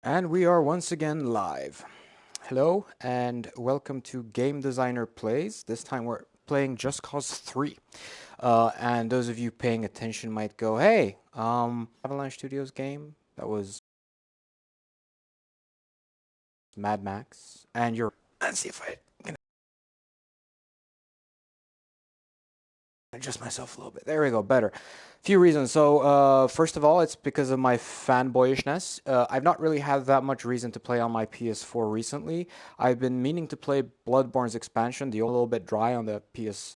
And we are once again live. Hello and welcome to Game Designer Plays. This time we're playing Just Cause 3. And those of you paying attention might go, hey, Avalanche Studios game that was Mad Max. And you're. Let's see if I can adjust myself a little bit. There we go, better. Few reasons. So, first of all, it's because of my fanboyishness. I've not really had that much reason to play on my PS4 recently. I've been meaning to play Bloodborne's expansion, the a little bit dry on the PS4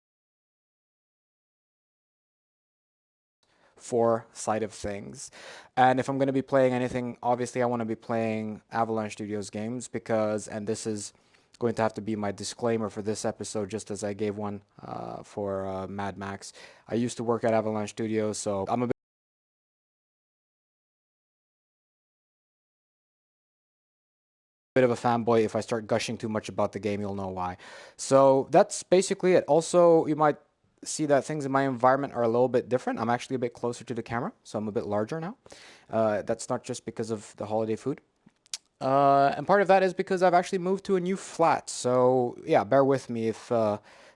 side of things. And if I'm going to be playing anything, obviously I want to be playing Avalanche Studios games because, and this is going to have to be my disclaimer for this episode, just as I gave one for Mad Max. I used to work at Avalanche Studios, so I'm a bit of a fanboy. If I start gushing too much about the game, you'll know why. So that's basically it. Also, you might see that things in my environment are a little bit different. I'm actually a bit closer to the camera, so I'm a bit larger now. That's not just because of the holiday food. And part of that is because I've actually moved to a new flat. So, yeah, bear with me if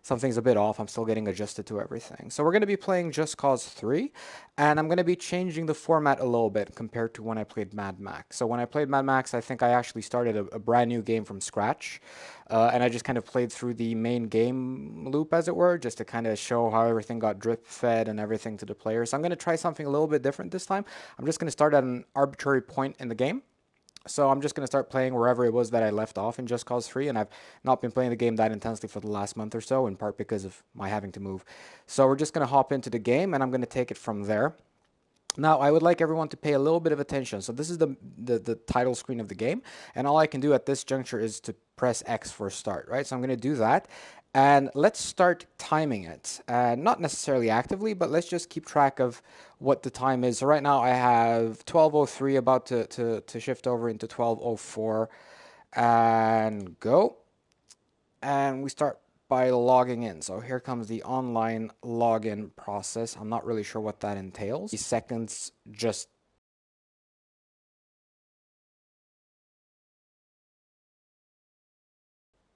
something's a bit off. I'm still getting adjusted to everything. So, we're going to be playing Just Cause 3, and I'm going to be changing the format a little bit compared to when I played Mad Max. So, when I played Mad Max, I think I actually started a brand new game from scratch. And I just kind of played through the main game loop, as it were, just to kind of show how everything got drip fed and everything to the player. So, I'm going to try something a little bit different this time. I'm just going to start at an arbitrary point in the game. So I'm just going to start playing wherever it was that I left off in Just Cause 3, and I've not been playing the game that intensely for the last month or so, in part because of my having to move. So we're just going to hop into the game, and I'm going to take it from there. Now, I would like everyone to pay a little bit of attention. So this is the title screen of the game, and all I can do at this juncture is to press X for start, right? So I'm going to do that, and let's start timing it. Not necessarily actively, but let's just keep track of what the time is. So right now I have 12:03, about to shift over into 12:04, and go. And we start by logging in. So here comes the online login process. I'm not really sure what that entails. These seconds just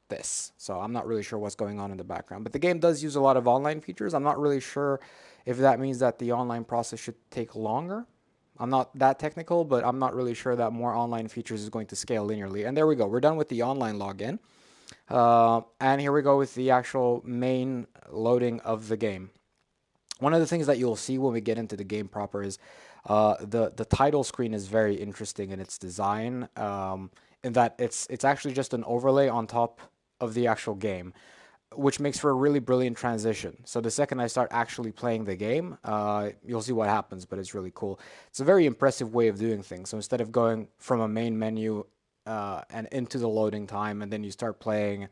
this. So I'm not really sure what's going on in the background. But the game does use a lot of online features. I'm not really sure if that means that the online process should take longer. I'm not that technical, but I'm not really sure that more online features is going to scale linearly. And there we go. We're done with the online login. And here we go with the actual main loading of the game. One of the things that you'll see when we get into the game proper is the title screen is very interesting in its design, in that it's actually just an overlay on top of the actual game, which makes for a really brilliant transition. So the second I start actually playing the game, you'll see what happens, but it's really cool. It's a very impressive way of doing things. So instead of going from a main menu and into the loading time, and then you start playing,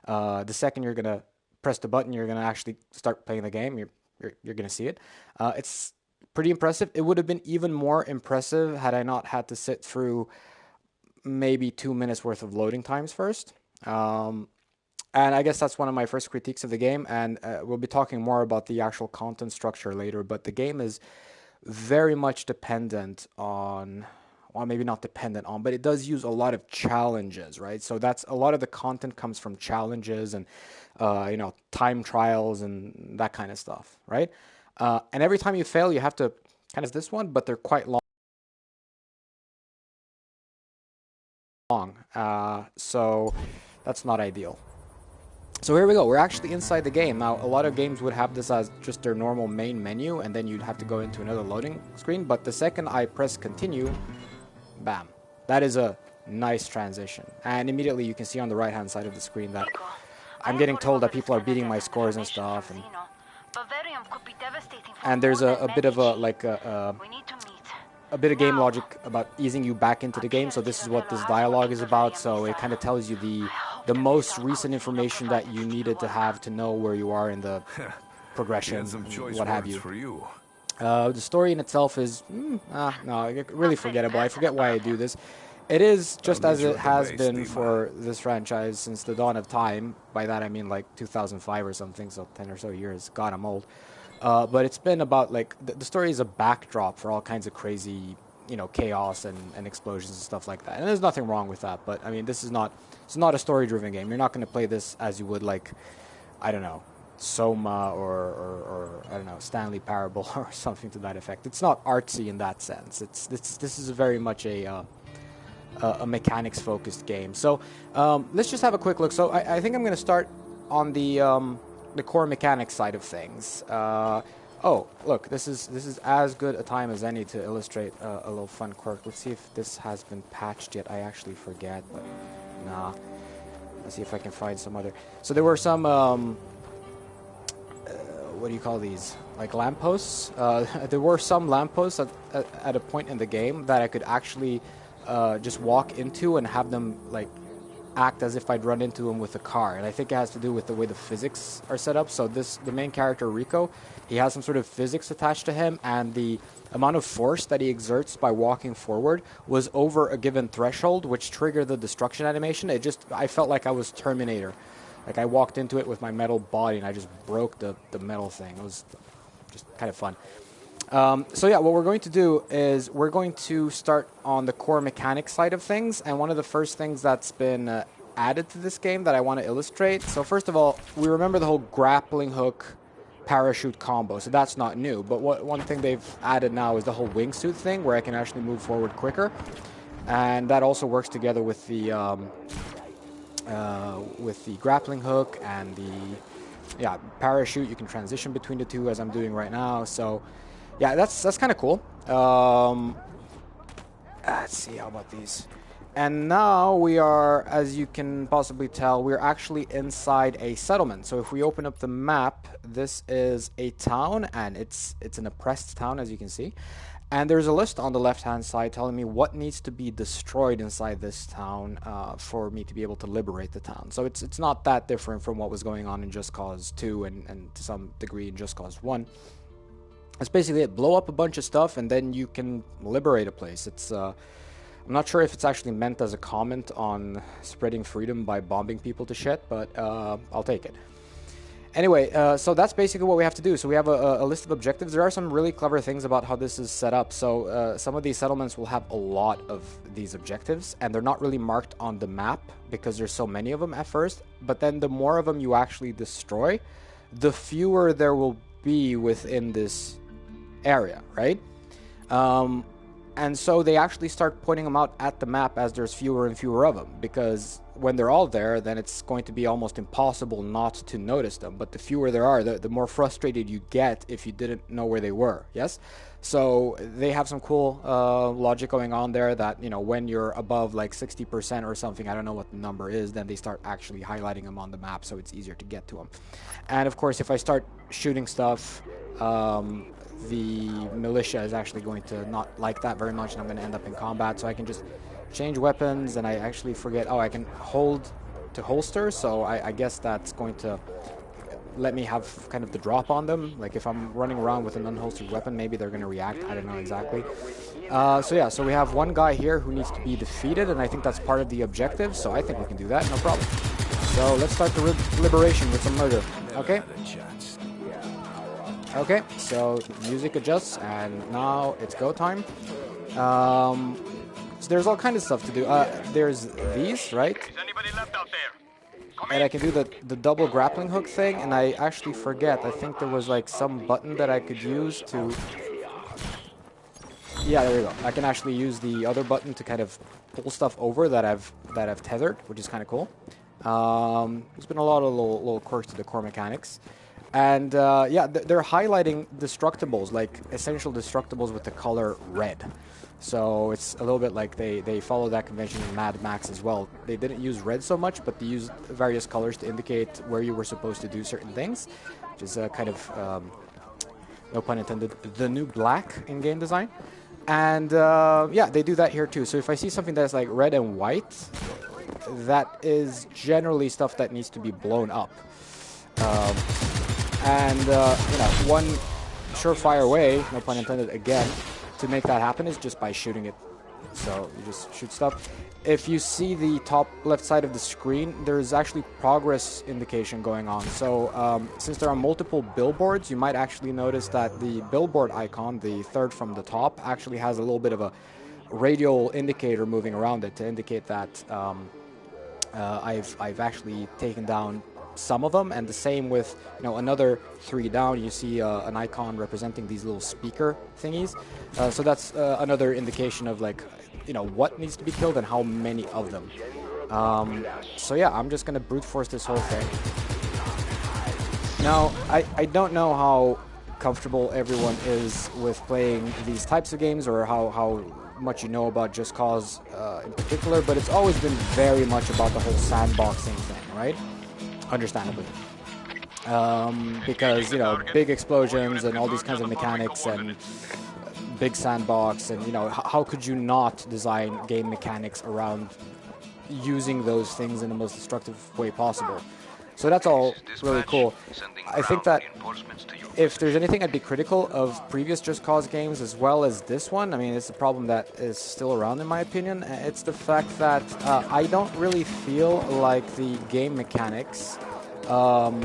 the second you're gonna press the button, you're gonna actually start playing the game. You're gonna see it. It's pretty impressive. It would have been even more impressive had I not had to sit through maybe 2 minutes worth of loading times first. And I guess that's one of my first critiques of the game. And we'll be talking more about the actual content structure later. But the game is very much dependent on, well, maybe not dependent on, but it does use a lot of challenges, right? So that's a lot of the content comes from challenges and, time trials and that kind of stuff, right? And every time you fail, you have to kind of this one, but they're quite long. So that's not ideal. So here we go. We're actually inside the game. Now, a lot of games would have this as just their normal main menu, and then you'd have to go into another loading screen. But the second I press continue, bam. That is a nice transition. And immediately you can see on the right-hand side of the screen that I'm getting told that people are beating my scores and stuff. And there's a bit of a bit of game logic about easing you back into the game. So this is what this dialogue is about. So it kind of tells you the most recent information that you needed to have to know where you are in the progression, what have you. The story in itself is no, really forgettable. I forget why I do this. It is just as it has been for this franchise since the dawn of time. By that I mean like 2005 or something, so 10 or so years. God, I'm old. But it's been about like the story is a backdrop for all kinds of crazy you know, chaos and explosions and stuff like that. And there's nothing wrong with that. But I mean, this is not it's not a story-driven game. You're not going to play this as you would like, I don't know, Soma or I don't know, Stanley Parable or something to that effect. It's not artsy in that sense. This is very much a mechanics-focused game. So let's just have a quick look. So I think I'm going to start on the core mechanics side of things. Oh, look, this is as good a time as any to illustrate a little fun quirk. Let's see if this has been patched yet. I actually forget, but nah. Let's see if I can find some other. So there were some what do you call these? Like lampposts. There were some lampposts at a point in the game that I could actually just walk into and have them like act as if I'd run into them with a car. And I think it has to do with the way the physics are set up. So the main character, Rico, he has some sort of physics attached to him, and the amount of force that he exerts by walking forward was over a given threshold, which triggered the destruction animation. I felt like I was Terminator. Like I walked into it with my metal body and I just broke the metal thing. It was just kind of fun. So yeah, what we're going to do is we're going to start on the core mechanics side of things, and one of the first things that's been added to this game that I want to illustrate. So first of all, we remember the whole grappling hook parachute combo, so that's not new, but one thing they've added now is the whole wingsuit thing where I can actually move forward quicker, and that also works together with the grappling hook and the parachute. You can transition between the two as I'm doing right now, so yeah, that's kind of cool. Let's see, how about these? And now we are, as you can possibly tell, we're actually inside a settlement. So if we open up the map, this is a town, and it's an oppressed town, as you can see. And there's a list on the left-hand side telling me what needs to be destroyed inside this town for me to be able to liberate the town. So it's not that different from what was going on in Just Cause 2 and to some degree in Just Cause 1. That's basically it. Blow up a bunch of stuff, and then you can liberate a place. I'm not sure if it's actually meant as a comment on spreading freedom by bombing people to shit, but I'll take it. Anyway, so that's basically what we have to do. So we have a list of objectives. There are some really clever things about how this is set up. So some of these settlements will have a lot of these objectives, and they're not really marked on the map because there's so many of them at first. But then the more of them you actually destroy, the fewer there will be within this area, right? And so they actually start pointing them out at the map as there's fewer and fewer of them, because when they're all there, then it's going to be almost impossible not to notice them. But the fewer there are, the more frustrated you get if you didn't know where they were. Yes? So they have some cool logic going on there that, you know, when you're above like 60% or something, I don't know what the number is, then they start actually highlighting them on the map so it's easier to get to them. And of course, if I start shooting stuff, the militia is actually going to not like that very much, and I'm going to end up in combat. So I can just change weapons, and I actually forget, I can hold to holster, so I guess that's going to let me have kind of the drop on them. Like if I'm running around with an unholstered weapon, maybe they're going to react. I don't know exactly. So yeah, so we have one guy here who needs to be defeated, and I think that's part of the objective, so I think we can do that, no problem. So let's start the liberation with some murder. Okay? Okay, so music adjusts, and now it's go time. So there's all kinds of stuff to do. There's these, right? Is anybody left out there? And I can do the double grappling hook thing, and I actually forget. I think there was like some button that I could use to... Yeah, there we go. I can actually use the other button to kind of pull stuff over that I've tethered, which is kind of cool. There's been a lot of little quirks to the core mechanics. And yeah, they're highlighting destructibles, like essential destructibles with the color red. So it's a little bit like they follow that convention in Mad Max as well. They didn't use red so much, but they used various colors to indicate where you were supposed to do certain things, which is kind of, no pun intended, the new black in game design. And yeah, they do that here too. So if I see something that's like red and white, that is generally stuff that needs to be blown up. And, you know, one surefire way, no pun intended again, to make that happen is just by shooting it. So you just shoot stuff. if you see the top left side of the screen, there's actually progress indication going on. So since there are multiple billboards, you might actually notice that the billboard icon, the third from the top, actually has a little bit of a radial indicator moving around it to indicate that I've actually taken down some of them, and the same with another 3 down. You see an icon representing these little speaker thingies. So that's another indication of like what needs to be killed and how many of them. So yeah, I'm just gonna brute force this whole thing. Now I don't know how comfortable everyone is with playing these types of games, or how much you know about Just Cause in particular, but it's always been very much about the whole sandboxing thing, right? Understandably. Because, big explosions and all these kinds of mechanics and big sandbox, and, how could you not design game mechanics around using those things in the most destructive way possible? So that's all really cool. I think that if there's anything I'd be critical of previous Just Cause games as well as this one, I mean, it's a problem that is still around in my opinion. It's the fact that I don't really feel like the game mechanics all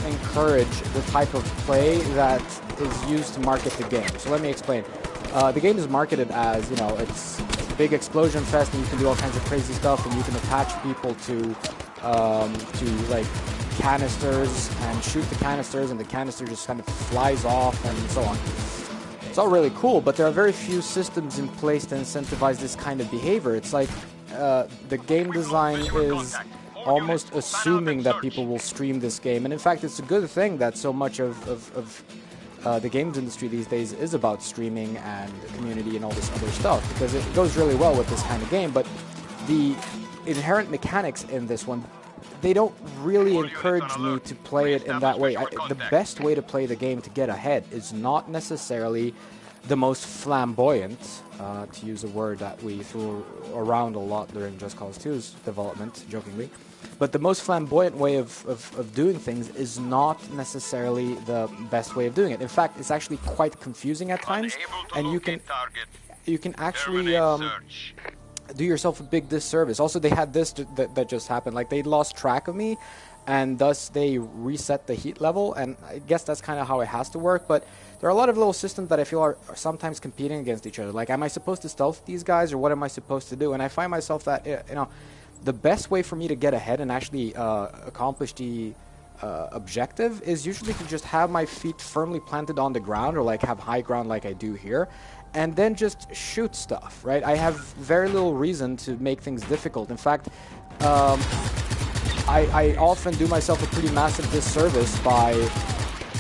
encourage the type of play that is used to market the game. So let me explain. The game is marketed as, it's a big explosion fest, and you can do all kinds of crazy stuff, and you can attach people to like canisters and shoot the canisters, and the canister just kind of flies off and so on. It's all really cool, but there are very few systems in place to incentivize this kind of behavior. It's like the game design is almost assuming that people will stream this game, and in fact it's a good thing that so much of the games industry these days is about streaming and community and all this other stuff, because it goes really well with this kind of game. But the inherent mechanics in this one, they don't really encourage me to play it in that way. The best way to play the game to get ahead is not necessarily the most flamboyant, to use a word that we threw around a lot during Just Cause 2's development, jokingly. But the most flamboyant way of doing things is not necessarily the best way of doing it. In fact, it's actually quite confusing at times, and you can actually do yourself a big disservice. Also, they had this that just happened. Like, they lost track of me, and thus they reset the heat level, and I guess that's kind of how it has to work. But there are a lot of little systems that I feel are sometimes competing against each other. Like, am I supposed to stealth these guys, or what am I supposed to do? And I find myself that, the best way for me to get ahead and actually accomplish the objective is usually to just have my feet firmly planted on the ground, or like have high ground like I do here, and then just shoot stuff, right? I have very little reason to make things difficult. In fact, I often do myself a pretty massive disservice by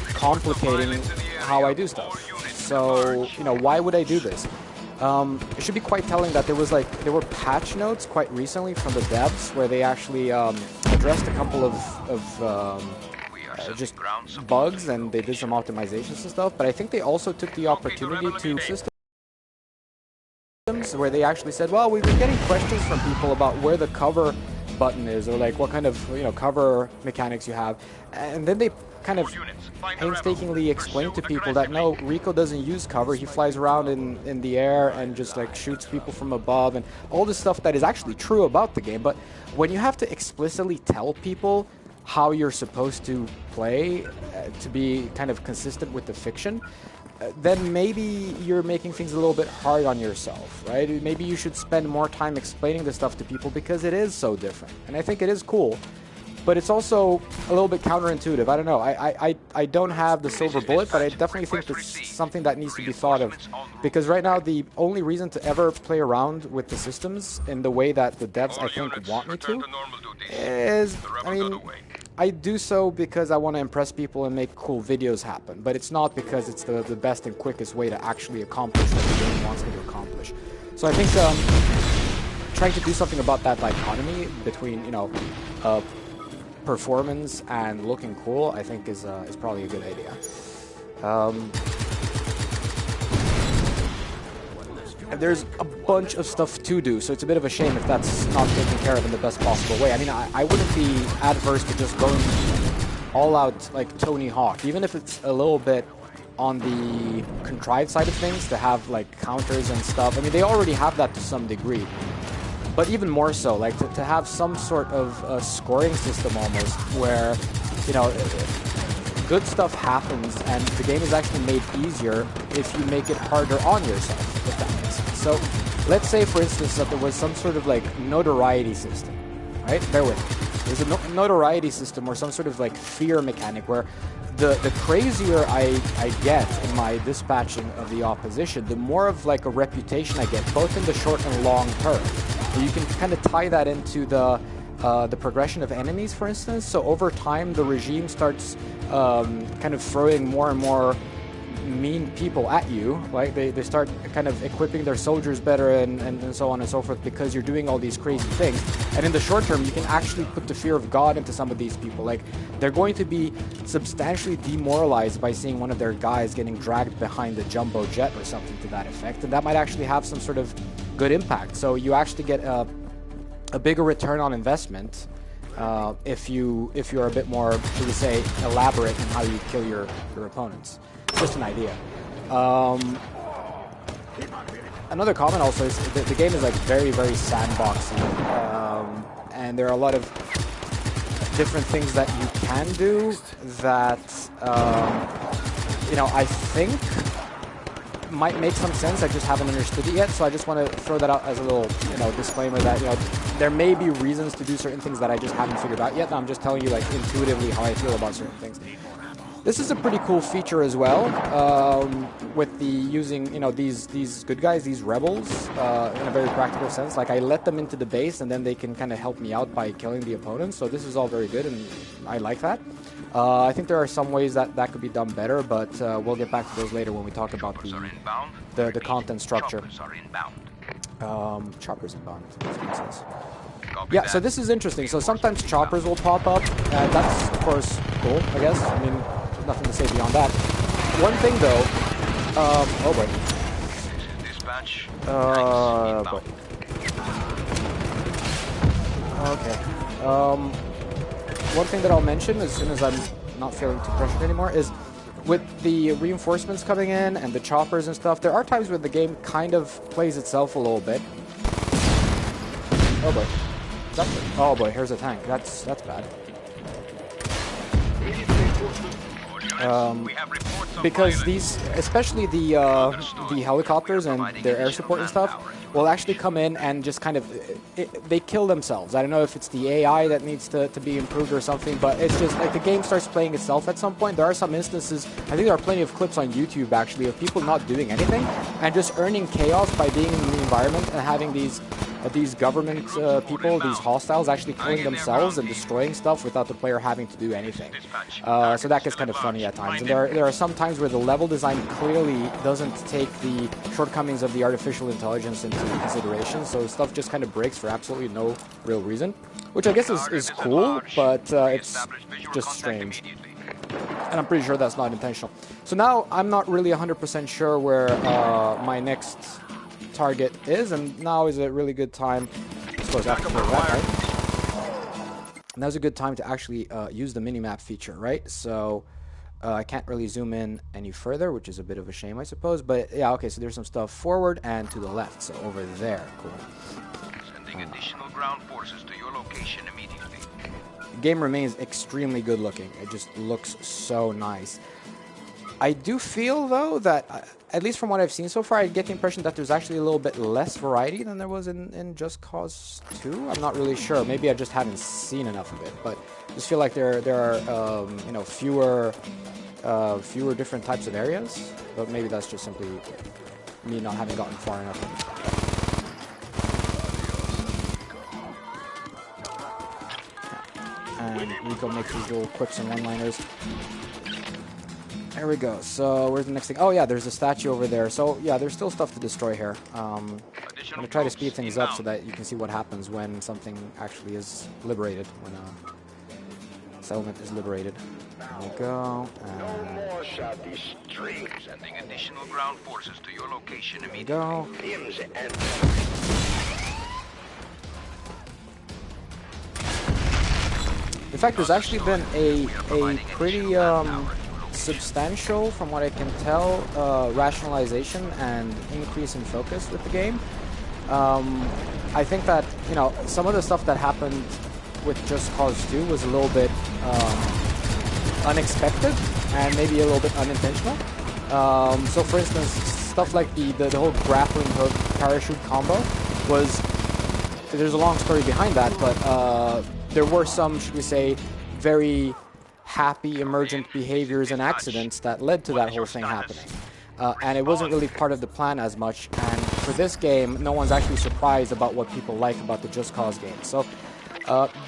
complicating how I do stuff. So, why would I do this? It should be quite telling that there were patch notes quite recently from the devs where they actually addressed a couple of just bugs, and they did some optimizations and stuff. But I think they also took the opportunity to systems where they actually said, well, we've been getting questions from people about where the cover button is, or like what kind of cover mechanics you have, and then they kind of painstakingly explain to people that no, Rico doesn't use cover. He flies around in the air and just like shoots people from above, and all this stuff that is actually true about the game. But when you have to explicitly tell people how you're supposed to play to be kind of consistent with the fiction, then maybe you're making things a little bit hard on yourself, right? Maybe you should spend more time explaining this stuff to people, because it is so different. And I think it is cool, but it's also a little bit counterintuitive. I don't know. I don't have the silver bullet, but I definitely think it's something that needs to be thought of. Because right now, the only reason to ever play around with the systems in the way that the devs, I think, want me to is, I do so because I want to impress people and make cool videos happen, but it's not because it's the best and quickest way to actually accomplish what the game wants me to accomplish. So I think trying to do something about that dichotomy between, performance and looking cool, I think is probably a good idea. And there's a bunch of stuff to do, so it's a bit of a shame if that's not taken care of in the best possible way. I mean, I wouldn't be adverse to just going all out like Tony Hawk, even if it's a little bit on the contrived side of things, to have like counters and stuff. I mean, they already have that to some degree, but even more so, like to have some sort of scoring system almost where, you know, good stuff happens and the game is actually made easier if you make it harder on yourself, if that makes sense. So let's say, for instance, that there was some sort of like notoriety system, right? Bear with me. There's a notoriety system or some sort of like fear mechanic where the crazier I get in my dispatching of the opposition, the more of like a reputation I get, both in the short and long term. And you can kind of tie that into the progression of enemies, for instance. So over time, the regime starts kind of throwing more and more mean people at you, right? They start kind of equipping their soldiers better and so on and so forth because you're doing all these crazy things. And in the short term, you can actually put the fear of God into some of these people. Like, they're going to be substantially demoralized by seeing one of their guys getting dragged behind a jumbo jet or something to that effect. And that might actually have some sort of good impact. So you actually get a bigger return on investment if you're a bit more, should we say, elaborate in how you kill your opponents. Just an idea. Another comment also is the game is like very, very sandboxy, and there are a lot of different things that you can do that you know, I think might make some sense. I just haven't understood it yet, so I just want to throw that out as a little, you know, disclaimer that, you know, there may be reasons to do certain things that I just haven't figured out yet. And I'm just telling you, like, intuitively how I feel about certain things. This is a pretty cool feature as well, with the using, you know, these good guys, these rebels, in a very practical sense. Like, I let them into the base, and then they can kind of help me out by killing the opponents. So this is all very good, and I like that. I think there are some ways that could be done better, but we'll get back to those later when we talk about the content structure. Choppers inbound. That makes sense. Yeah, so this is interesting. So sometimes choppers will pop up, and that's, of course, cool, I guess. I mean, nothing to say beyond that. One thing, though... oh, boy. Boy. Okay. One thing that I'll mention as soon as I'm not feeling too pressured anymore is with the reinforcements coming in and the choppers and stuff, there are times where the game kind of plays itself a little bit. Oh, boy. Oh boy, here's a tank. That's bad. Because these, especially the helicopters and their air support and stuff, will actually come in and just kind of, they kill themselves. I don't know if it's the AI that needs to be improved or something, but it's just like the game starts playing itself at some point. There are some instances, I think there are plenty of clips on YouTube actually, of people not doing anything and just earning chaos by being in the environment and having these government people, these hostiles, actually killing themselves and destroying stuff without the player having to do anything. So that gets kind of funny at times. And there are some times where the level design clearly doesn't take the shortcomings of the artificial intelligence into consideration, so stuff just kind of breaks for absolutely no real reason, which I guess is cool, but it's just strange. And I'm pretty sure that's not intentional. So now I'm not really 100% sure where my next target is, and now is a really good time, I suppose, after that, right? Now's a good time to actually use the minimap feature, right? So I can't really zoom in any further, which is a bit of a shame, I suppose, but yeah, okay, so there's some stuff forward and to the left, so over there. Cool. Sending additional ground forces to your location immediately. The game remains extremely good looking. It just looks so nice. I do feel, though, that, at least from what I've seen so far, I get the impression that there's actually a little bit less variety than there was in Just Cause 2. I'm not really sure. Maybe I just haven't seen enough of it, but I just feel like there are you know, fewer different types of areas. But maybe that's just simply me not having gotten far enough. And Rico makes these little quips and one-liners. There we go. So where's the next thing? Oh yeah, there's a statue over there. So yeah, there's still stuff to destroy here. I'm going to try to speed things up so that you can see what happens when something actually is liberated, when a settlement is liberated. There we go. No more southeast stream. Sending additional ground forces to your location immediately. Go. In fact, there's actually been a pretty substantial, from what I can tell, rationalization and increase in focus with the game. I think that, you know, some of the stuff that happened with Just Cause 2 was a little bit unexpected and maybe a little bit unintentional. So for instance, stuff like the whole grappling hook parachute combo was, there's a long story behind that, but there were some, should we say, very happy emergent behaviors and accidents that led to that whole thing happening. And it wasn't really part of the plan as much, and for this game, no one's actually surprised about what people like about the Just Cause game. So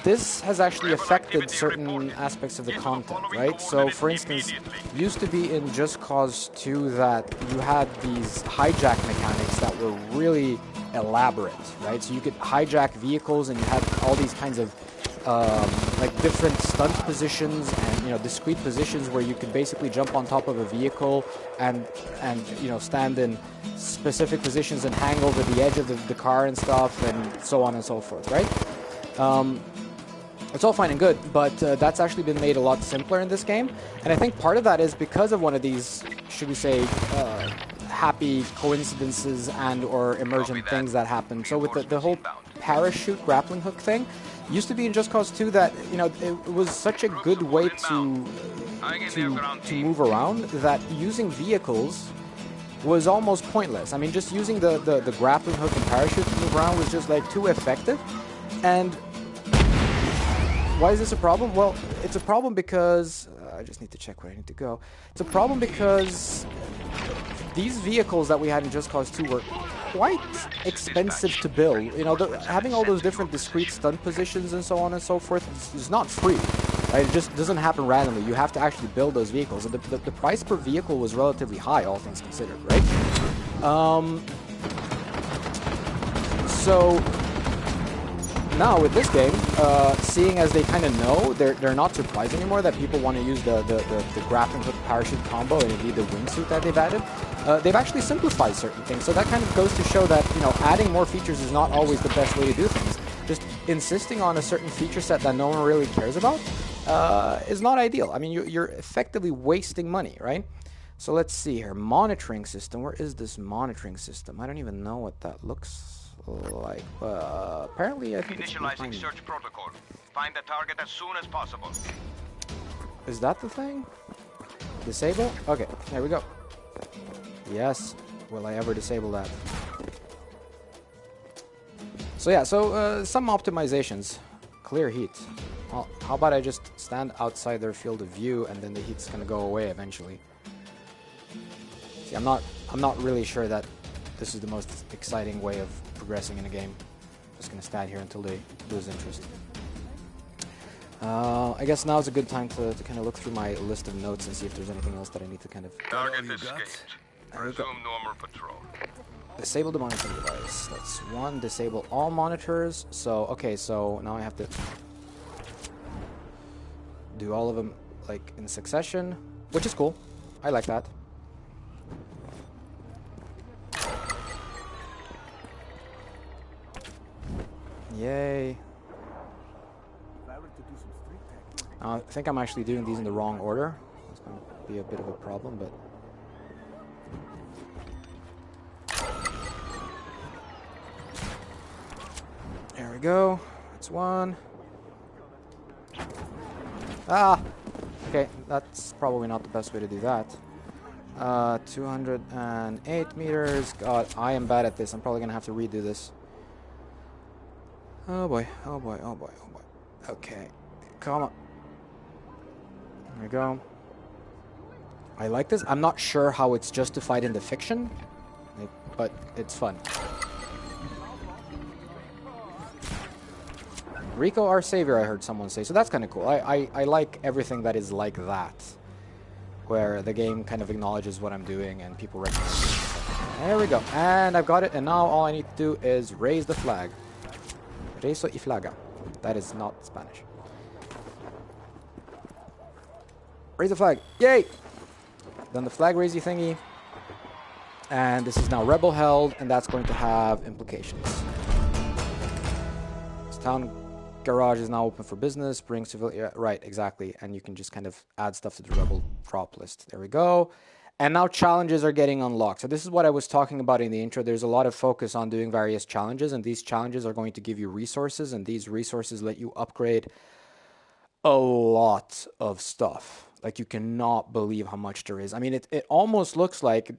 this has actually affected certain aspects of the content, right? So for instance, used to be in Just Cause 2 that you had these hijack mechanics that were really elaborate, right? So you could hijack vehicles and you had all these kinds of like different stunt positions and, you know, discrete positions where you could basically jump on top of a vehicle and you know, stand in specific positions and hang over the edge of the car and stuff, and so on and so forth, right? It's all fine and good, but that's actually been made a lot simpler in this game, and I think part of that is because of one of these, should we say, happy coincidences and or emergent things that happen. So with the whole parachute grappling hook thing, used to be in Just Cause 2 that, you know, it was such a good way to move around that using vehicles was almost pointless. I mean, just using the grappling hook and parachute to move around was just like too effective. And why is this a problem? Well, it's a problem because I just need to check where I need to go. It's a problem because these vehicles that we had in Just Cause 2 were quite expensive to build. You know, having all those different discrete stunt positions and so on and so forth is not free. Right? It just doesn't happen randomly. You have to actually build those vehicles. And the price per vehicle was relatively high, all things considered, right? So now with this game, seeing as they kind of know, they're not surprised anymore that people want to use the grappling hook parachute combo and indeed the wingsuit that they've added. They've actually simplified certain things, so that kind of goes to show that, you know, adding more features is not always the best way to do things. Just insisting on a certain feature set that no one really cares about is not ideal. I mean, you're effectively wasting money, right? So let's see here. Monitoring system. Where is this monitoring system? I don't even know what that looks like. Apparently, I think initializing search protocol. Find the target as soon as possible. Is that the thing? Disable? Okay, there we go. Yes. Will I ever disable that? So yeah, some optimizations. Clear heat. Well, how about I just stand outside their field of view and then the heat's gonna go away eventually. See, I'm not really sure that this is the most exciting way of progressing in a game. I'm just gonna stand here until they lose interest. I guess now is a good time to kind of look through my list of notes and see if there's anything else that I need to kind of... Target escaped. Resume normal patrol. Disable the monitoring device. That's one. Disable all monitors. So, okay, so now I have to do all of them, like, in succession, which is cool. I like that. Yay. I think I'm actually doing these in the wrong order. It's going to be a bit of a problem, but... There we go. That's one. Ah! Okay, that's probably not the best way to do that. 208 meters. God, I am bad at this. I'm probably going to have to redo this. Oh boy, oh boy, oh boy, oh boy. Okay, come on. There we go. I like this. I'm not sure how it's justified in the fiction, but it's fun. Rico, our savior, I heard someone say. So that's kind of cool. I like everything that is like that, where the game kind of acknowledges what I'm doing and people recognize it. There we go. And I've got it. And now all I need to do is raise the flag. Rezo y flaga. That is not Spanish. Raise the flag. Yay! Done the flag raising thingy. And this is now rebel held, and that's going to have implications. This town garage is now open for business. Bring civilian. Yeah, right, exactly. And you can just kind of add stuff to the rebel drop list. There we go. And now challenges are getting unlocked. So this is what I was talking about in the intro. There's a lot of focus on doing various challenges, and these challenges are going to give you resources, and these resources let you upgrade a lot of stuff. Like, you cannot believe how much there is. I mean, it almost looks like,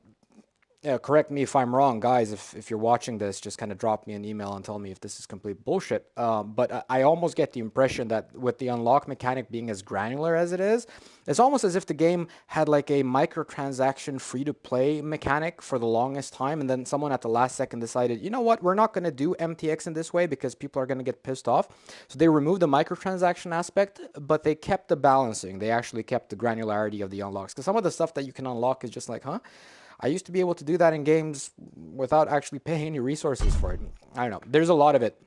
correct me if I'm wrong, guys. If you're watching this, just kind of drop me an email and tell me if this is complete bullshit. But I almost get the impression that with the unlock mechanic being as granular as it is, it's almost as if the game had like a microtransaction free-to-play mechanic for the longest time, and then someone at the last second decided, you know what, we're not going to do MTX in this way because people are going to get pissed off. So they removed the microtransaction aspect, but they kept the balancing. They actually kept the granularity of the unlocks. Because some of the stuff that you can unlock is just like, huh? I used to be able to do that in games without actually paying any resources for it. I don't know. There's a lot of it.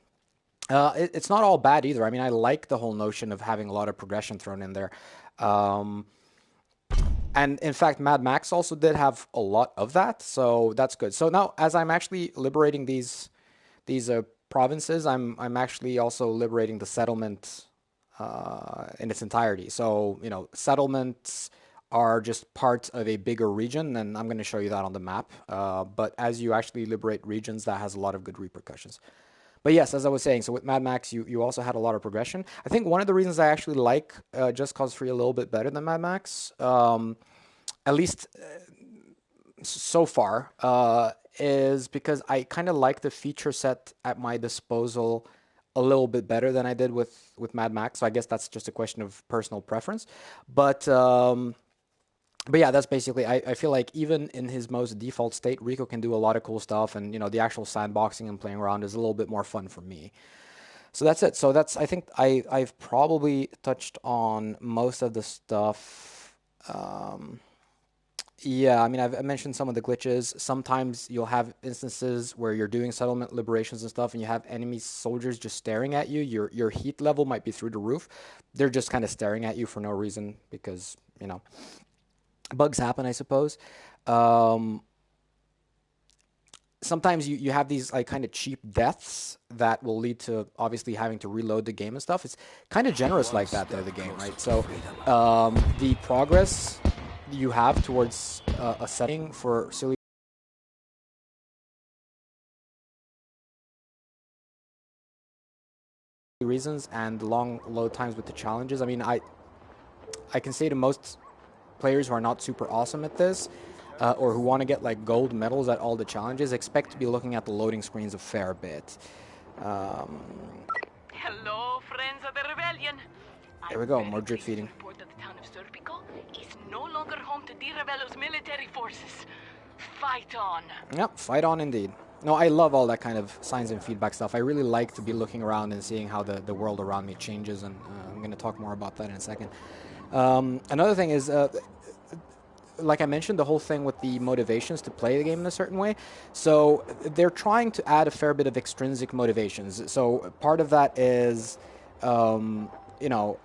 It's not all bad either. I mean, I like the whole notion of having a lot of progression thrown in there. And in fact, Mad Max also did have a lot of that, so that's good. So now, as I'm actually liberating these provinces, I'm actually also liberating the settlement in its entirety. So, you know, settlements are just parts of a bigger region, and I'm going to show you that on the map. But as you actually liberate regions, that has a lot of good repercussions. But yes, as I was saying, so with Mad Max, you also had a lot of progression. I think one of the reasons I actually like Just Cause 3 a little bit better than Mad Max, at least so far, is because I kind of like the feature set at my disposal a little bit better than I did with Mad Max. So I guess that's just a question of personal preference. But yeah, that's basically, I feel like even in his most default state, Rico can do a lot of cool stuff, and, you know, the actual sandboxing and playing around is a little bit more fun for me. So that's it. So I think I've probably touched on most of the stuff. Yeah, I mean, I mentioned some of the glitches. Sometimes you'll have instances where you're doing settlement liberations and stuff, and you have enemy soldiers just staring at you. Your heat level might be through the roof. They're just kind of staring at you for no reason because, you know, bugs happen, I suppose. Um, Sometimes you have these like kind of cheap deaths that will lead to obviously having to reload the game and stuff. It's kind of generous like that, though, the game, right? So the progress you have towards a setting for silly reasons and the long load times with the challenges. I mean, I can say to most players who are not super awesome at this, or who want to get like gold medals at all the challenges, expect to be looking at the loading screens a fair bit. Um, Hello, friends of the rebellion. There we go, more drip feeding. Report that the town of Serpico is no longer home to Di Ravello's military forces. Fight on. Yep, fight on indeed. No, I love all that kind of signs and feedback stuff. I really like to be looking around and seeing how the world around me changes, and I'm going to talk more about that in a second. Another thing is, like I mentioned, the whole thing with the motivations to play the game in a certain way. So they're trying to add a fair bit of extrinsic motivations. So part of that is, you know,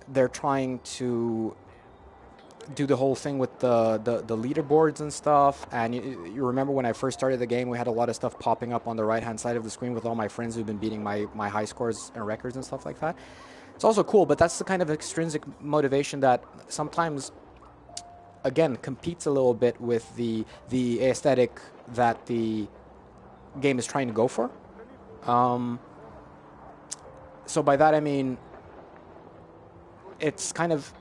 they're trying to do the whole thing with the leaderboards and stuff. And you remember when I first started the game, we had a lot of stuff popping up on the right-hand side of the screen with all my friends who've been beating my high scores and records and stuff like that. It's also cool, but that's the kind of extrinsic motivation that sometimes, again, competes a little bit with the aesthetic that the game is trying to go for. So by that I mean it's kind of,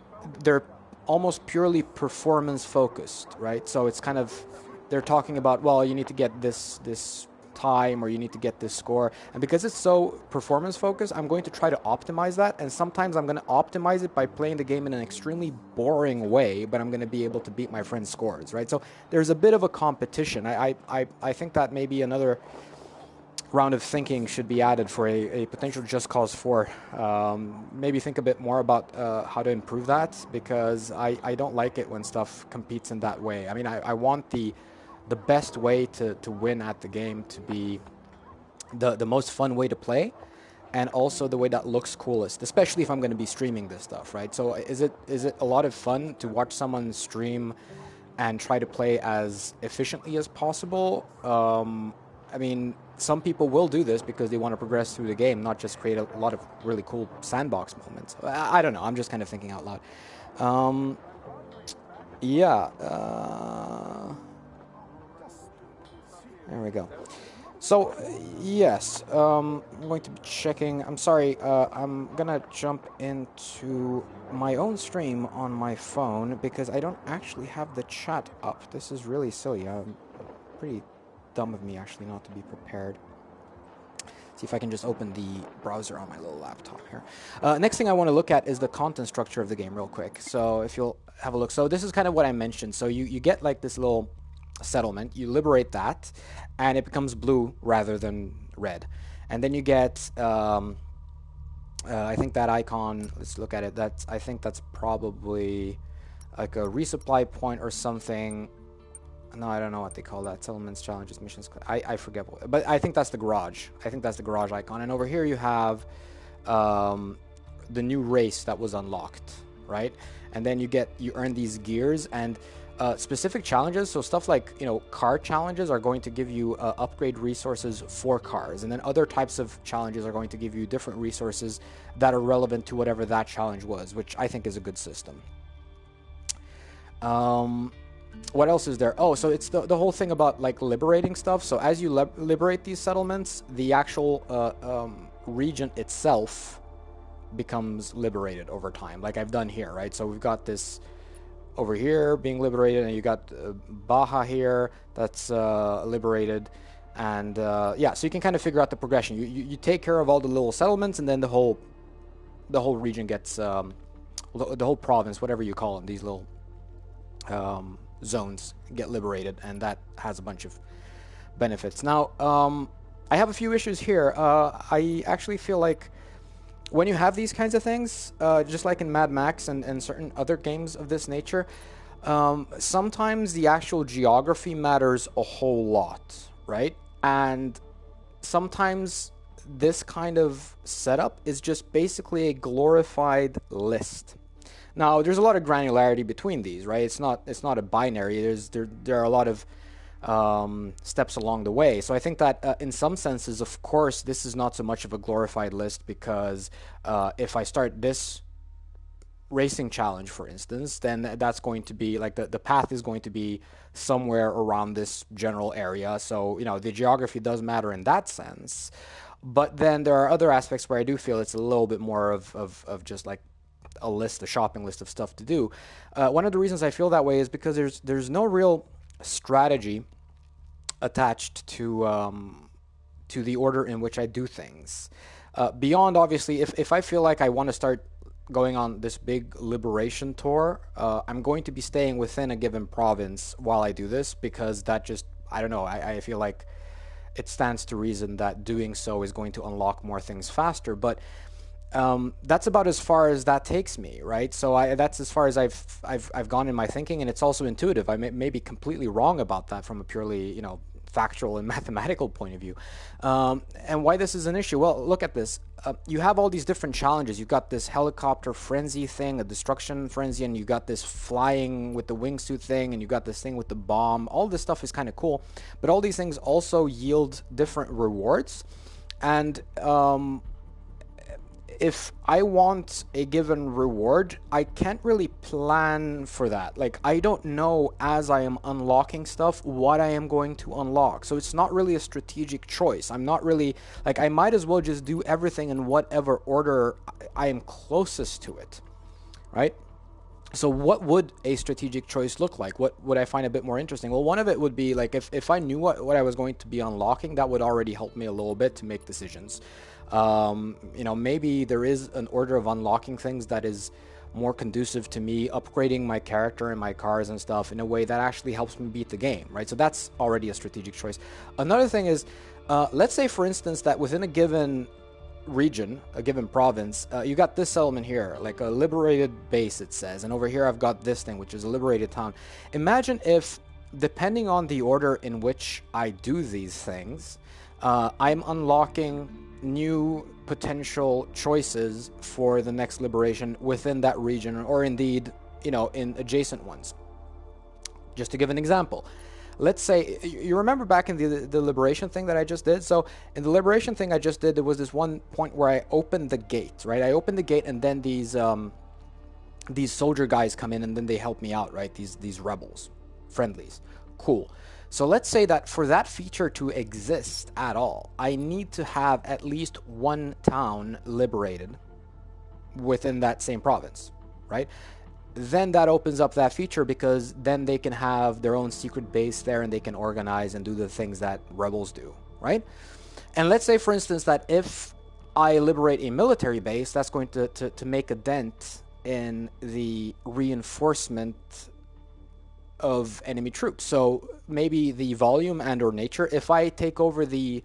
they're almost purely performance focused, right? So it's kind of, they're talking about, well, you need to get this time, or you need to get this score, and because it's so performance focused, I'm going to try to optimize that, and sometimes I'm going to optimize it by playing the game in an extremely boring way, but I'm going to be able to beat my friend's scores, right? So there's a bit of a competition. I think that maybe another round of thinking should be added for a potential Just Cause 4. Maybe think a bit more about how to improve that, because I don't like it when stuff competes in that way. I mean, I want the best way to win at the game to be the most fun way to play, and also the way that looks coolest, especially if I'm going to be streaming this stuff, right? So is it a lot of fun to watch someone stream and try to play as efficiently as possible? I mean, some people will do this because they want to progress through the game, not just create a lot of really cool sandbox moments. I don't know. I'm just kind of thinking out loud. Yeah. There we go. So, yes, I'm going to be checking. I'm sorry, I'm gonna jump into my own stream on my phone because I don't actually have the chat up. This is really silly. Pretty dumb of me actually not to be prepared. See if I can just open the browser on my little laptop here. Next thing I want to look at is the content structure of the game real quick. So if you'll have a look. So this is kind of what I mentioned. So you get like this little settlement. You liberate that, and it becomes blue rather than red. And then you get, I think that icon, let's look at it. I think that's probably like a resupply point or something. No, I don't know what they call that. Settlements, challenges, missions. I forget. But I think that's the garage. I think that's the garage icon. And over here you have the new race that was unlocked, right? And then you earn these gears and specific challenges. So stuff like, car challenges are going to give you upgrade resources for cars. And then other types of challenges are going to give you different resources that are relevant to whatever that challenge was, which I think is a good system. What else is there? Oh, so it's the whole thing about like liberating stuff. So as you liberate these settlements, the actual region itself becomes liberated over time, like I've done here, right? So we've got this over here being liberated, and you got Baja here that's liberated, and yeah, so you can kind of figure out the progression. You take care of all the little settlements, and then the whole region gets the whole province, whatever you call them, these little zones get liberated, and that has a bunch of benefits. Now, I have a few issues here. I actually feel like when you have these kinds of things, just like in Mad Max and certain other games of this nature, sometimes the actual geography matters a whole lot, right? And sometimes this kind of setup is just basically a glorified list. Now, there's a lot of granularity between these, right? It's not a binary. There are a lot of steps along the way. So I think that in some senses, of course, this is not so much of a glorified list because if I start this racing challenge, for instance, then that's going to be like the path is going to be somewhere around this general area. So, the geography does matter in that sense. But then there are other aspects where I do feel it's a little bit more of just like a shopping list of stuff to do. One of the reasons I feel that way is because there's no real strategy attached to the order in which I do things. Beyond, obviously, if I feel like I want to start going on this big liberation tour, I'm going to be staying within a given province while I do this, because that just, I don't know, I feel like it stands to reason that doing so is going to unlock more things faster. But that's about as far as that takes me, right? So that's as far as I've gone in my thinking, and it's also intuitive. I may be completely wrong about that from a purely factual and mathematical point of view. And why this is an issue? Well, look at this. You have all these different challenges. You've got this helicopter frenzy thing, a destruction frenzy, and you got this flying with the wingsuit thing, and you got this thing with the bomb. All this stuff is kind of cool, but all these things also yield different rewards, and if I want a given reward, I can't really plan for that. Like, I don't know as I am unlocking stuff what I am going to unlock. So it's not really a strategic choice. I'm not really, like, I might as well just do everything in whatever order I am closest to it, right? So what would a strategic choice look like? What would I find a bit more interesting? Well, one of it would be, like, if I knew what I was going to be unlocking, that would already help me a little bit to make decisions. Maybe there is an order of unlocking things that is more conducive to me upgrading my character and my cars and stuff in a way that actually helps me beat the game, right? So that's already a strategic choice. Another thing is, let's say, for instance, that within a given region, a given province, you got this settlement here, like a liberated base, it says, and over here I've got this thing, which is a liberated town. Imagine if, depending on the order in which I do these things, I'm unlocking new potential choices for the next liberation within that region, or indeed, in adjacent ones. Just to give an example, let's say, you remember back in the liberation thing that I just did? So in the liberation thing I just did, there was this one point where I opened the gate, right? I opened the gate, and then these these soldier guys come in and then they help me out, right? These rebels, friendlies. Cool. So let's say that for that feature to exist at all, I need to have at least one town liberated within that same province, right? Then that opens up that feature, because then they can have their own secret base there and they can organize and do the things that rebels do, right? And let's say, for instance, that if I liberate a military base, that's going to make a dent in the reinforcement of enemy troops. So maybe the volume and or nature, if I take over the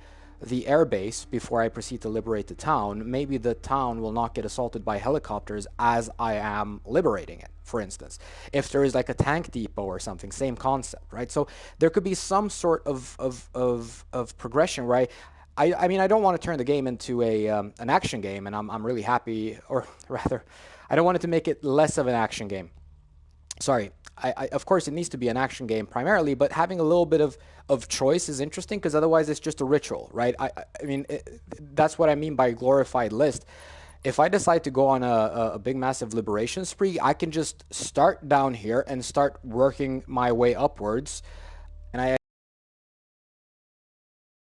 air base before I proceed to liberate the town, maybe the town will not get assaulted by helicopters as I am liberating it, for instance. If there is like a tank depot or something, same concept, right? So there could be some sort of progression where I mean, I don't want to turn the game into an action game, and I'm really happy, or rather, I don't want it to make it less of an action game. Sorry, of course it needs to be an action game primarily, but having a little bit of choice is interesting, because otherwise it's just a ritual, right? I mean, that's what I mean by glorified list. If I decide to go on a big massive liberation spree, I can just start down here and start working my way upwards. And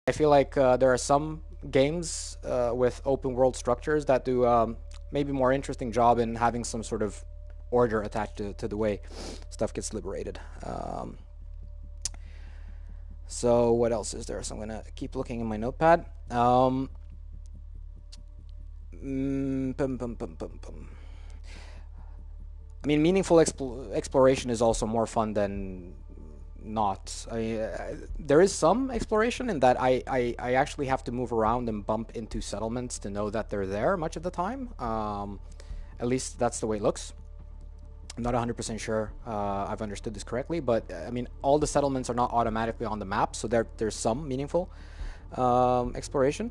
I feel like there are some games with open world structures that do maybe more interesting job in having some sort of order attached to the way stuff gets liberated. So what else is there? So I'm gonna keep looking in my notepad. I mean, meaningful exploration is also more fun than not. There is some exploration in that I actually have to move around and bump into settlements to know that they're there much of the time. At least that's the way it looks. I'm not 100% sure I've understood this correctly, but I mean, all the settlements are not automatically on the map, so there's some meaningful exploration.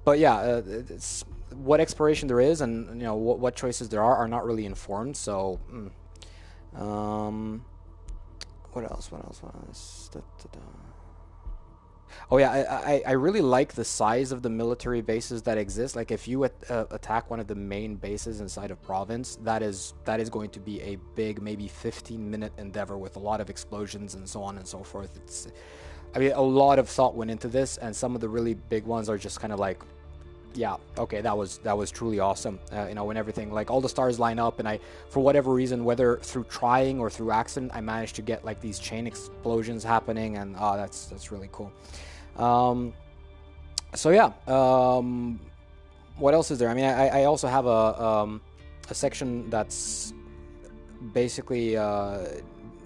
But yeah, it's what exploration there is, and what choices there are not really informed. So, what else? Oh yeah, I really like the size of the military bases that exist. Like if you attack one of the main bases inside of province, that is going to be a big, maybe 15-minute endeavor with a lot of explosions and so on and so forth. I mean, a lot of thought went into this, and some of the really big ones are just kind of like, yeah, okay, that was truly awesome. When everything, like all the stars line up, and I, for whatever reason, whether through trying or through accident, I managed to get like these chain explosions happening, and that's really cool. So yeah, what else is there? I mean, I also have a section that's basically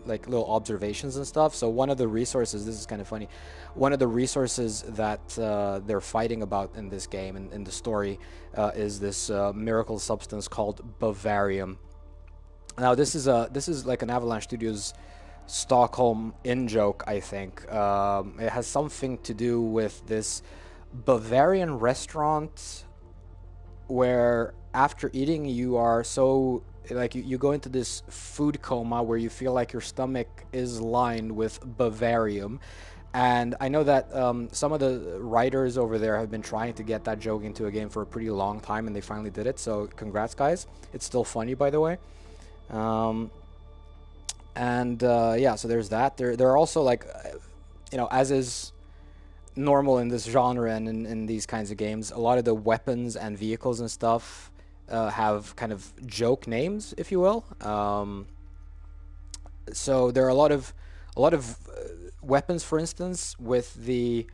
like little observations and stuff. So one of the resources, this is kind of funny, one of the resources that they're fighting about in this game and in the story is this miracle substance called Bavarium. Now this is like an Avalanche Studios Stockholm in-joke, I think. It has something to do with this Bavarian restaurant where after eating you are so, like, you go into this food coma where you feel like your stomach is lined with Bavarium. And I know that some of the writers over there have been trying to get that joke into a game for a pretty long time, and they finally did it, so congrats, guys. It's still funny, by the way. Yeah, so there's that. There are also, like, as is normal in this genre and in these kinds of games, a lot of the weapons and vehicles and stuff have kind of joke names, if you will. So there are a lot of weapons, for instance, with the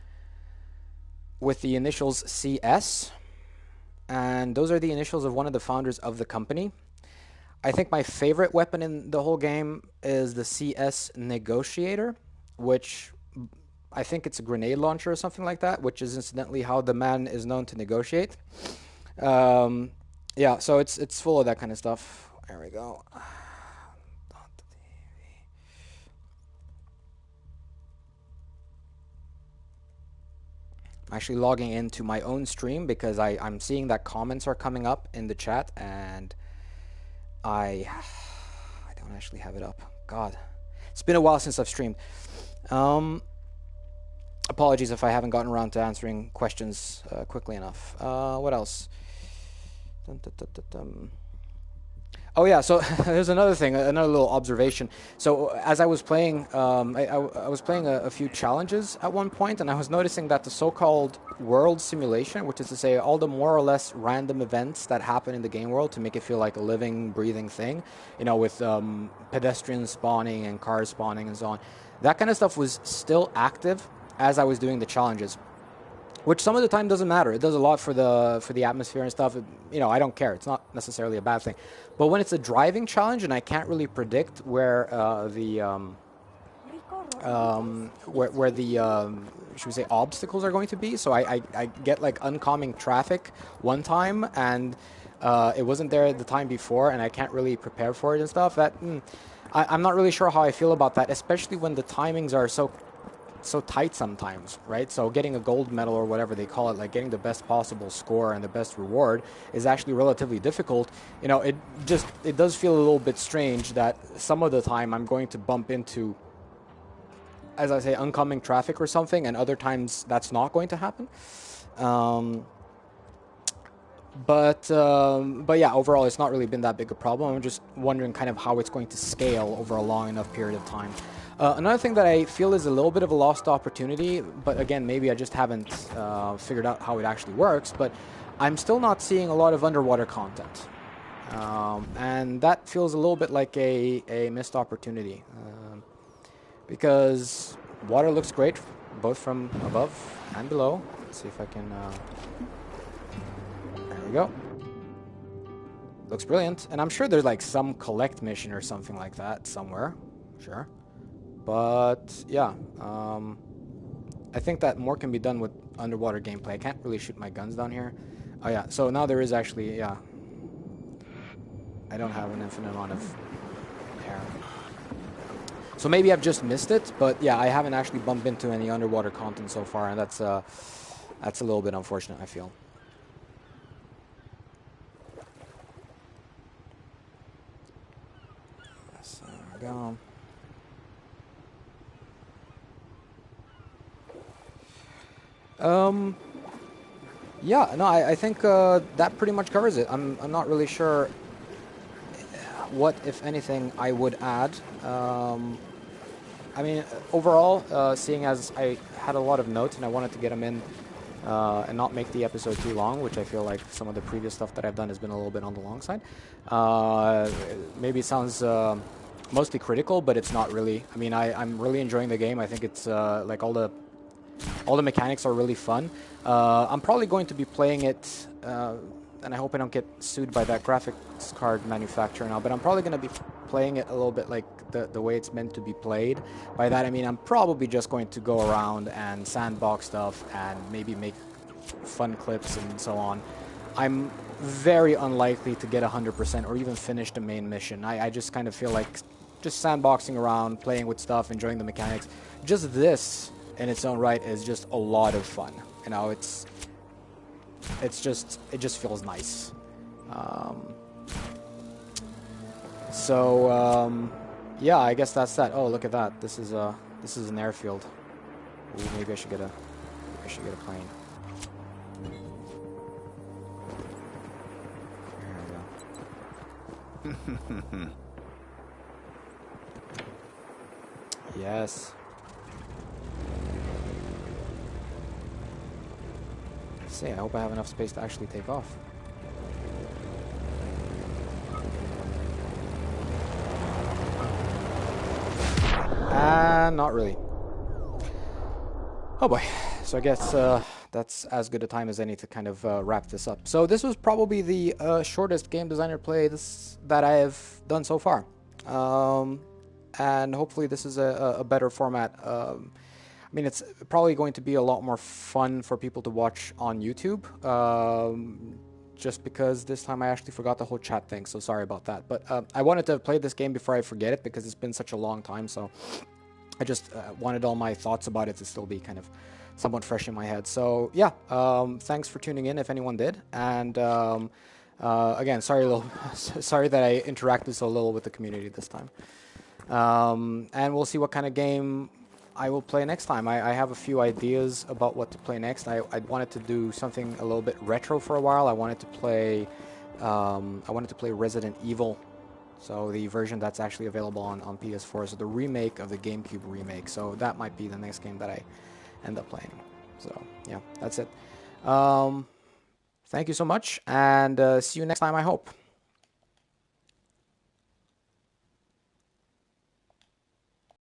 initials CS, and those are the initials of one of the founders of the company. I think my favorite weapon in the whole game is the CS Negotiator, which I think it's a grenade launcher or something like that, which is incidentally how the man is known to negotiate. Yeah, so it's full of that kind of stuff. There we go. I'm actually logging into my own stream because I'm seeing that comments are coming up in the chat, and I don't actually have it up. God, it's been a while since I've streamed. Apologies if I haven't gotten around to answering questions quickly enough. What else? Oh yeah, so there's another thing, another little observation. So as I was playing, I was playing a few challenges at one point, and I was noticing that the so-called world simulation, which is to say all the more or less random events that happen in the game world to make it feel like a living, breathing thing, you know, with pedestrians spawning and cars spawning and so on, that kind of stuff was still active as I was doing the challenges. Which some of the time doesn't matter. It does a lot for the atmosphere and stuff. You know, I don't care. It's not necessarily a bad thing. But when it's a driving challenge and I can't really predict where where the should we say obstacles are going to be, so I get like oncoming traffic one time and it wasn't there the time before, and I can't really prepare for it and stuff. I'm not really sure how I feel about that, especially when the timings are so tight sometimes, right? So getting a gold medal or whatever they call it, like getting the best possible score and the best reward is actually relatively difficult. You know, it does feel a little bit strange that some of the time I'm going to bump into, as I say, oncoming traffic or something, and other times that's not going to happen. But yeah, overall it's not really been that big a problem. I'm just wondering kind of how it's going to scale over a long enough period of time. Another thing that I feel is a little bit of a lost opportunity, but again, maybe I just haven't figured out how it actually works, but I'm still not seeing a lot of underwater content. And that feels a little bit like a missed opportunity. Because water looks great, both from above and below. Let's see if I can... there we go. Looks brilliant. And I'm sure there's like some collect mission or something like that somewhere. Sure. But yeah, I think that more can be done with underwater gameplay. I can't really shoot my guns down here. Oh yeah, so now there is actually, yeah. I don't have an infinite amount of air. So maybe I've just missed it, but yeah, I haven't actually bumped into any underwater content so far, and that's a little bit unfortunate, I feel. So there we go. Yeah, no, I think that pretty much covers it. I'm not really sure what, if anything, I would add. I mean, overall, seeing as I had a lot of notes and I wanted to get them in and not make the episode too long, which I feel like some of the previous stuff that I've done has been a little bit on the long side. Maybe it sounds mostly critical, but it's not really. I mean, I'm really enjoying the game. I think it's like all the mechanics are really fun. I'm probably going to be playing it, and I hope I don't get sued by that graphics card manufacturer now, but I'm probably going to be playing it a little bit like the way it's meant to be played. By that I mean I'm probably just going to go around and sandbox stuff and maybe make fun clips and so on. I'm very unlikely to get 100% or even finish the main mission. I just kind of feel like just sandboxing around, playing with stuff, enjoying the mechanics. Just this in its own right is just a lot of fun. You know, it just feels nice. Yeah, I guess that's that. Oh, look at that. This is an airfield. Ooh, maybe I should get a plane. There we go. Yes. Let's see, I hope I have enough space to actually take off. Not really. Oh boy. So I guess that's as good a time as any to kind of wrap this up. So this was probably the shortest game designer play that I have done so far. And hopefully this is a better format. I mean, it's probably going to be a lot more fun for people to watch on YouTube. Just because this time I actually forgot the whole chat thing, so sorry about that. But I wanted to play this game before I forget it because it's been such a long time, so I just wanted all my thoughts about it to still be kind of somewhat fresh in my head. So yeah, thanks for tuning in if anyone did. And again, sorry that I interacted so little with the community this time. And we'll see what kind of game I will play next time. I have a few ideas about what to play next. I wanted to do something a little bit retro for a while. I wanted to play Resident Evil So the version that's actually available on PS4, so the remake of the GameCube remake. So that might be the next game that I end up playing. So yeah, that's it. Thank you so much, and see you next time, I hope.